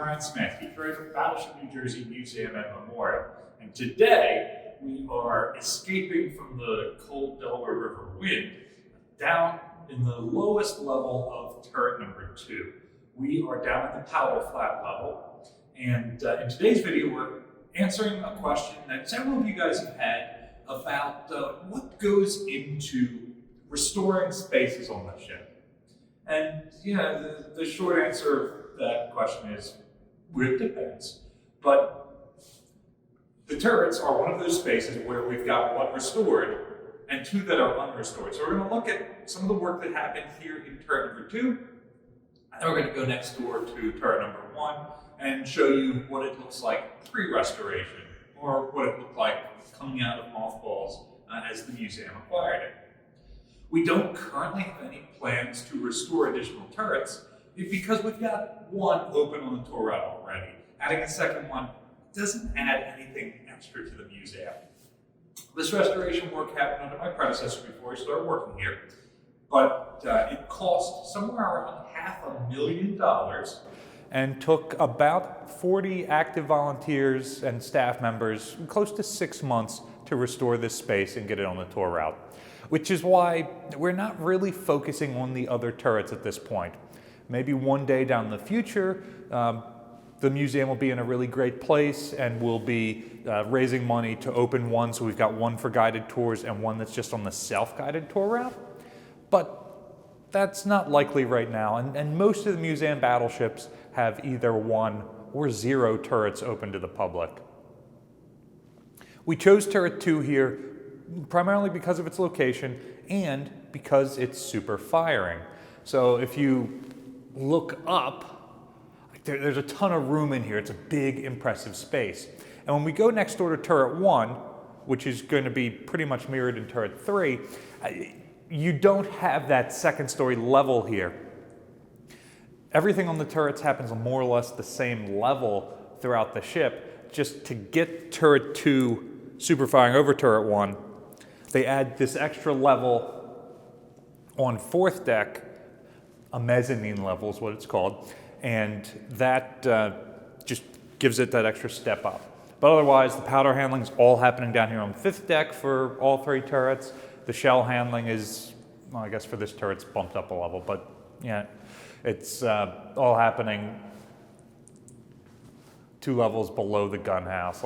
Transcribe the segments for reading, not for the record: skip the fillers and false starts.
Brian Smansky, curator of Battleship, New Jersey Museum and Memorial. And today we are escaping from the cold Delaware River wind down in the lowest level of turret number 2. We are down at the powder flat level. And in today's video, we're answering a question that several of you guys have had about what goes into restoring spaces on the ship. And the short answer of that question is, it depends. But the turrets are one of those spaces where we've got one restored and two that are unrestored. So we're going to look at some of the work that happened here in turret number 2. And then we're going to go next door to turret number 1 and show you what it looks like pre-restoration, or what it looked like coming out of mothballs as the museum acquired it. We don't currently have any plans to restore additional turrets because we've got one open on the tour route already. Adding a second one doesn't add anything extra to the museum. This restoration work happened under my predecessor before he started working here, but it cost somewhere around $500,000 and took about 40 active volunteers and staff members close to 6 months to restore this space and get it on the tour route. Which is why we're not really focusing on the other turrets at this point. Maybe one day down the future, the museum will be in a really great place and we'll be raising money to open one, so we've got one for guided tours and one that's just on the self-guided tour route. But that's not likely right now, and most of the museum battleships have either 1 or 0 turrets open to the public. We chose turret 2 here primarily because of its location and because it's super firing. So if you look up, there's a ton of room in here. It's a big, impressive space. And when we go next door to turret 1, which is going to be pretty much mirrored in turret 3, you don't have that second story level here. Everything on the turrets happens on more or less the same level throughout the ship. Just to get turret 2 super firing over turret 1, they add this extra level on 4th deck, a mezzanine level is what it's called, and that just gives it that extra step up. But otherwise, the powder handling is all happening down here on 5th deck for all 3 turrets. The shell handling is, well, I guess for this turret it's bumped up a level, but yeah, it's all happening 2 levels below the gun house.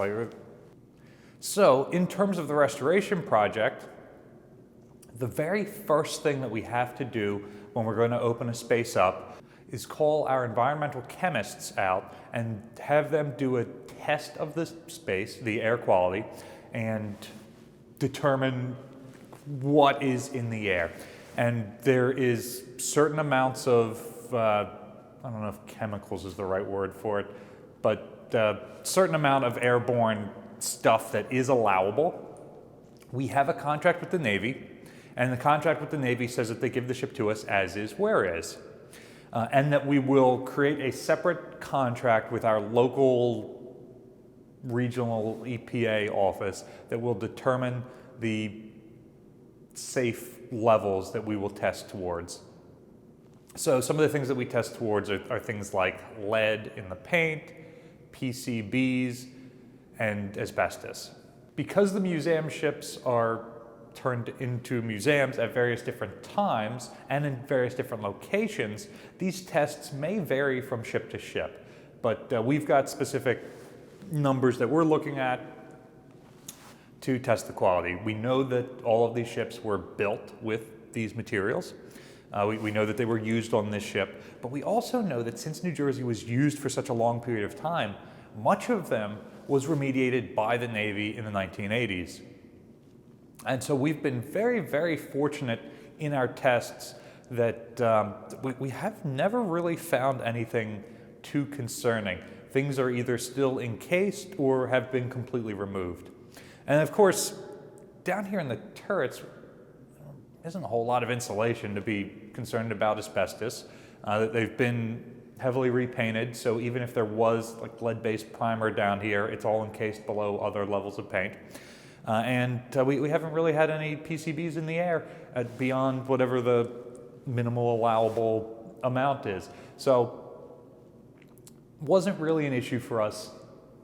So, in terms of the restoration project, the very first thing that we have to do when we're going to open a space up is call our environmental chemists out and have them do a test of the space, the air quality, and determine what is in the air. And there is certain amounts of, I don't know if chemicals is the right word for it, but certain amount of airborne stuff that is allowable. We have a contract with the Navy, and the contract with the Navy says that they give the ship to us as is, where is, and that we will create a separate contract with our local regional EPA office that will determine the safe levels that we will test towards. So some of the things that we test towards are things like lead in the paint, PCBs, and asbestos. Because the museum ships are turned into museums at various different times and in various different locations, these tests may vary from ship to ship. But we've got specific numbers that we're looking at to test the quality. We know that all of these ships were built with these materials. We know that they were used on this ship, but we also know that since New Jersey was used for such a long period of time, much of them was remediated by the Navy in the 1980s. And so we've been very, very fortunate in our tests that we have never really found anything too concerning. Things are either still encased or have been completely removed. And of course, down here in the turrets, isn't a whole lot of insulation to be concerned about asbestos. They've been heavily repainted, so even if there was like lead-based primer down here, it's all encased below other levels of paint. And we haven't really had any PCBs in the air beyond whatever the minimal allowable amount is. So wasn't really an issue for us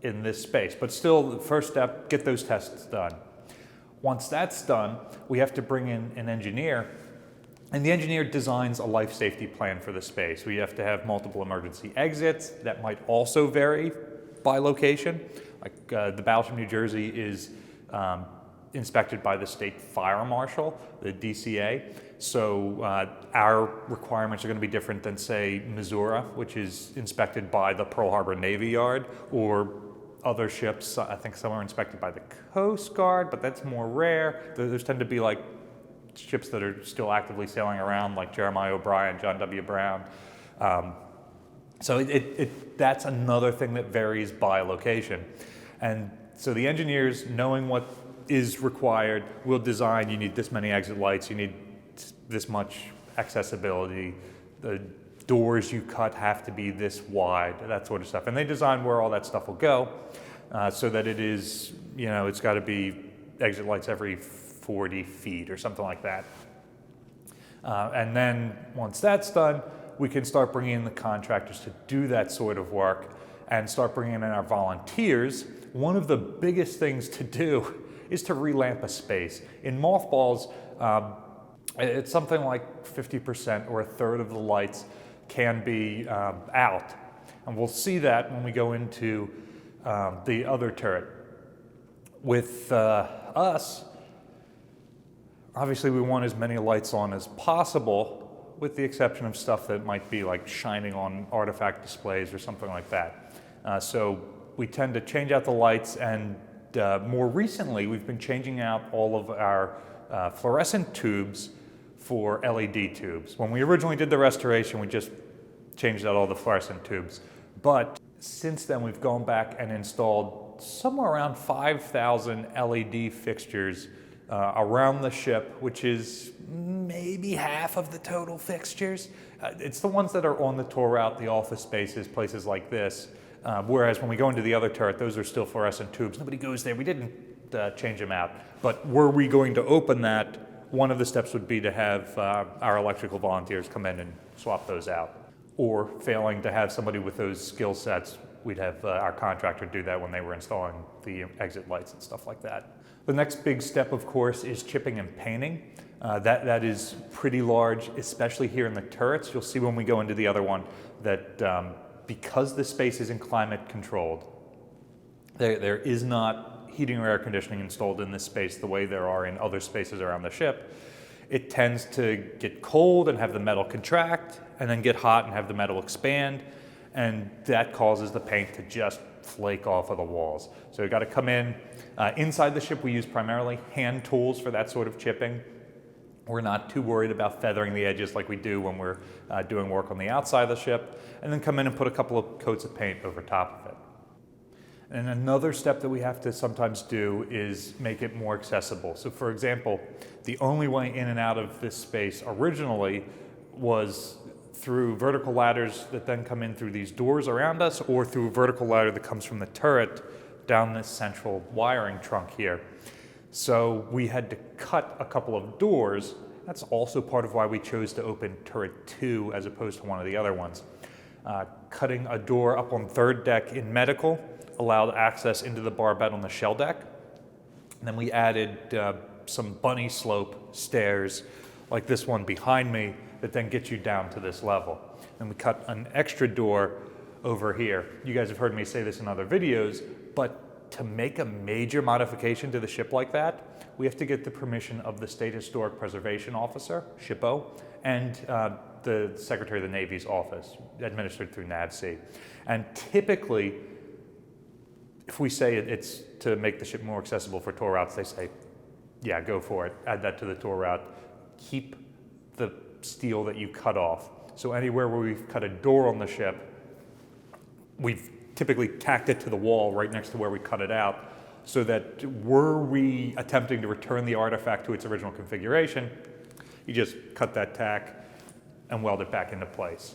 in this space, but still the first step, get those tests done. Once that's done, we have to bring in an engineer, and the engineer designs a life safety plan for the space. We have to have multiple emergency exits that might also vary by location. Like the Battleship New Jersey is inspected by the state fire marshal, the DCA. So our requirements are going to be different than, say, Missouri, which is inspected by the Pearl Harbor Navy Yard, or other ships. I think some are inspected by the Coast Guard, but that's more rare. Those tend to be like ships that are still actively sailing around, like Jeremiah O'Brien, John W. Brown. So that's another thing that varies by location. And so the engineers, knowing what is required, will design, you need this many exit lights, you need this much accessibility, the doors you cut have to be this wide, that sort of stuff. And they design where all that stuff will go so that it is, it's got to be exit lights every 40 feet or something like that. And then once that's done, we can start bringing in the contractors to do that sort of work and start bringing in our volunteers. One of the biggest things to do is to relamp a space. In mothballs, it's something like 50% or a third of the lights can be out. And we'll see that when we go into the other turret. With us, obviously we want as many lights on as possible, with the exception of stuff that might be like shining on artifact displays or something like that. So we tend to change out the lights, and more recently we've been changing out all of our fluorescent tubes for LED tubes. When we originally did the restoration, we just changed out all the fluorescent tubes. But since then, we've gone back and installed somewhere around 5,000 LED fixtures around the ship, which is maybe half of the total fixtures. It's the ones that are on the tour route, the office spaces, places like this. Whereas when we go into the other turret, those are still fluorescent tubes. Nobody goes there. We didn't change them out. But were we going to open that, one of the steps would be to have our electrical volunteers come in and swap those out. Or failing to have somebody with those skill sets, we'd have our contractor do that when they were installing the exit lights and stuff like that. The next big step, of course, is chipping and painting. That is pretty large, especially here in the turrets. You'll see when we go into the other one that because the space isn't climate controlled, there is not heating or air conditioning installed in this space the way there are in other spaces around the ship. It tends to get cold and have the metal contract, and then get hot and have the metal expand, and that causes the paint to just flake off of the walls. So you've got to come in. Inside the ship, we use primarily hand tools for that sort of chipping. We're not too worried about feathering the edges like we do when we're doing work on the outside of the ship, and then come in and put a couple of coats of paint over top of it. And another step that we have to sometimes do is make it more accessible. So for example, the only way in and out of this space originally was through vertical ladders that then come in through these doors around us, or through a vertical ladder that comes from the turret down this central wiring trunk here. So we had to cut a couple of doors. That's also part of why we chose to open turret 2 as opposed to one of the other ones. Cutting a door up on third deck in medical allowed access into the barbette on the shell deck. And then we added some bunny slope stairs like this one behind me that then gets you down to this level. And we cut an extra door over here. You guys have heard me say this in other videos, but to make a major modification to the ship like that, we have to get the permission of the State Historic Preservation Officer, SHPO, and the Secretary of the Navy's office, administered through NAVSEA. And typically, if we say it's to make the ship more accessible for tour routes, they say, yeah, go for it. Add that to the tour route. Keep the steel that you cut off. So anywhere where we've cut a door on the ship, we've typically tacked it to the wall right next to where we cut it out, so that were we attempting to return the artifact to its original configuration, you just cut that tack and weld it back into place.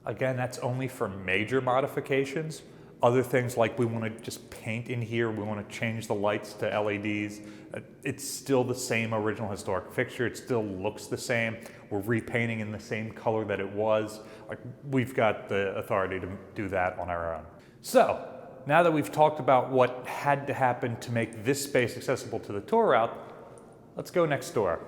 Again, that's only for major modifications. Other things like we want to just paint in here, we want to change the lights to LEDs. It's still the same original historic fixture, it still looks the same. We're repainting in the same color that it was. Like, we've got the authority to do that on our own. So, now that we've talked about what had to happen to make this space accessible to the tour route, let's go next door.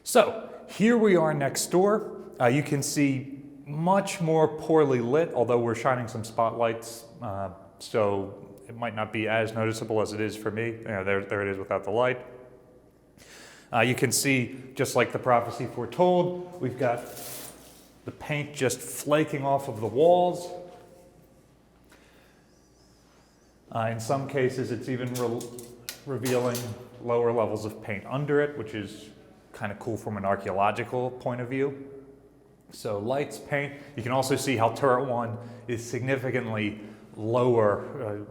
So here we are next door. You can see much more poorly lit, although we're shining some spotlights, so it might not be as noticeable as it is for me. There it is without the light. You can see, just like the prophecy foretold, we've got the paint just flaking off of the walls. In some cases, it's even revealing lower levels of paint under it, which is kind of cool from an archaeological point of view. So lights, paint. You can also see how turret 1 is significantly lower,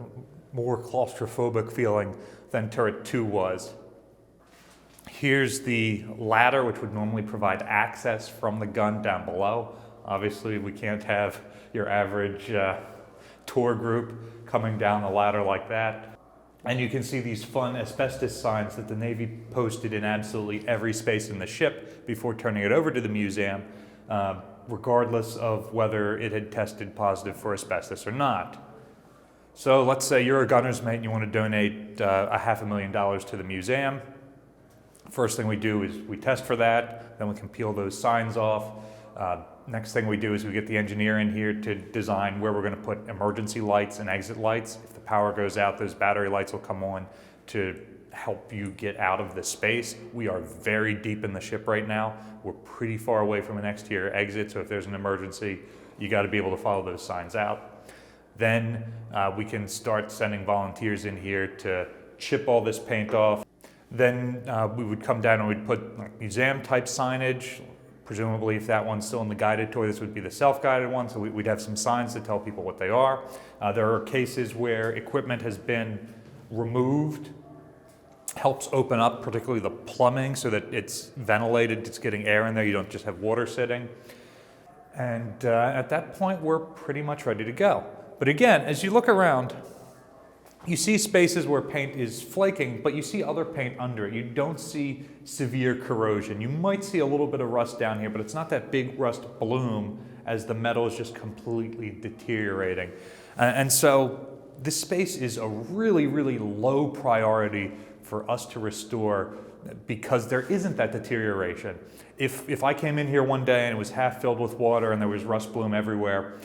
more claustrophobic feeling than turret 2 was. Here's the ladder, which would normally provide access from the gun down below. Obviously, we can't have your average tour group coming down the ladder like that. And you can see these fun asbestos signs that the Navy posted in absolutely every space in the ship before turning it over to the museum, regardless of whether it had tested positive for asbestos or not. So let's say you're a gunner's mate and you want to donate $500,000 to the museum. First thing we do is we test for that, then we can peel those signs off. Next thing we do is we get the engineer in here to design where we're going to put emergency lights and exit lights. If the power goes out, those battery lights will come on to help you get out of the space. We are very deep in the ship right now. We're pretty far away from an exterior exit, so if there's an emergency, you got to be able to follow those signs out. Then we can start sending volunteers in here to chip all this paint off. Then we would come down and we'd put like museum type signage. Presumably, if that one's still in the guided tour, this would be the self-guided one, so we'd have some signs to tell people what they are. There are cases where equipment has been removed, helps open up particularly the plumbing so that it's ventilated, it's getting air in there, you don't just have water sitting. And at that point, we're pretty much ready to go. But again, as you look around, you see spaces where paint is flaking, but you see other paint under it. You don't see severe corrosion. You might see a little bit of rust down here, but it's not that big rust bloom as the metal is just completely deteriorating. And so this space is a really, really low priority for us to restore because there isn't that deterioration. If I came in here one day and it was half filled with water and there was rust bloom everywhere,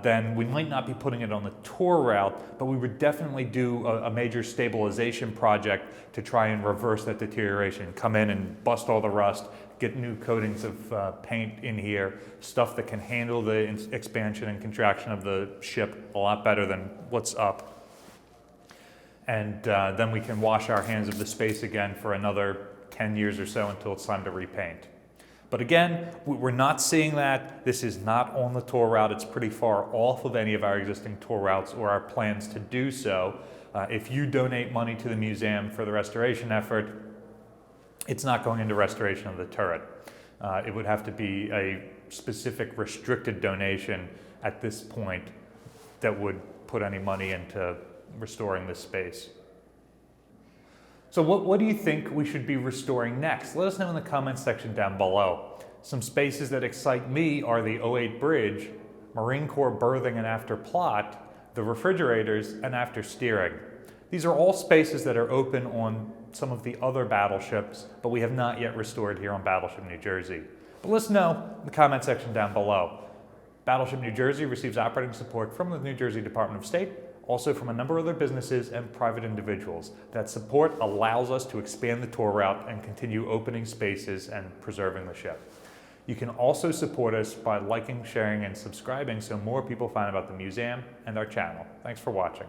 then we might not be putting it on the tour route, but we would definitely do a major stabilization project to try and reverse that deterioration. Come in and bust all the rust, get new coatings of paint in here, stuff that can handle the expansion and contraction of the ship a lot better than what's up. And then we can wash our hands of the space again for another 10 years or so until it's time to repaint. But again, we're not seeing that. This is not on the tour route. It's pretty far off of any of our existing tour routes or our plans to do so. If you donate money to the museum for the restoration effort, it's not going into restoration of the turret. It would have to be a specific restricted donation at this point that would put any money into restoring this space. So what do you think we should be restoring next? Let us know in the comments section down below. Some spaces that excite me are the 08 bridge, Marine Corps berthing and after plot, the refrigerators, and after steering. These are all spaces that are open on some of the other battleships, but we have not yet restored here on Battleship New Jersey. But let us know in the comment section down below. Battleship New Jersey receives operating support from the New Jersey Department of State, also from a number of other businesses and private individuals. That support allows us to expand the tour route and continue opening spaces and preserving the ship. You can also support us by liking, sharing, and subscribing so more people find out about the museum and our channel. Thanks for watching.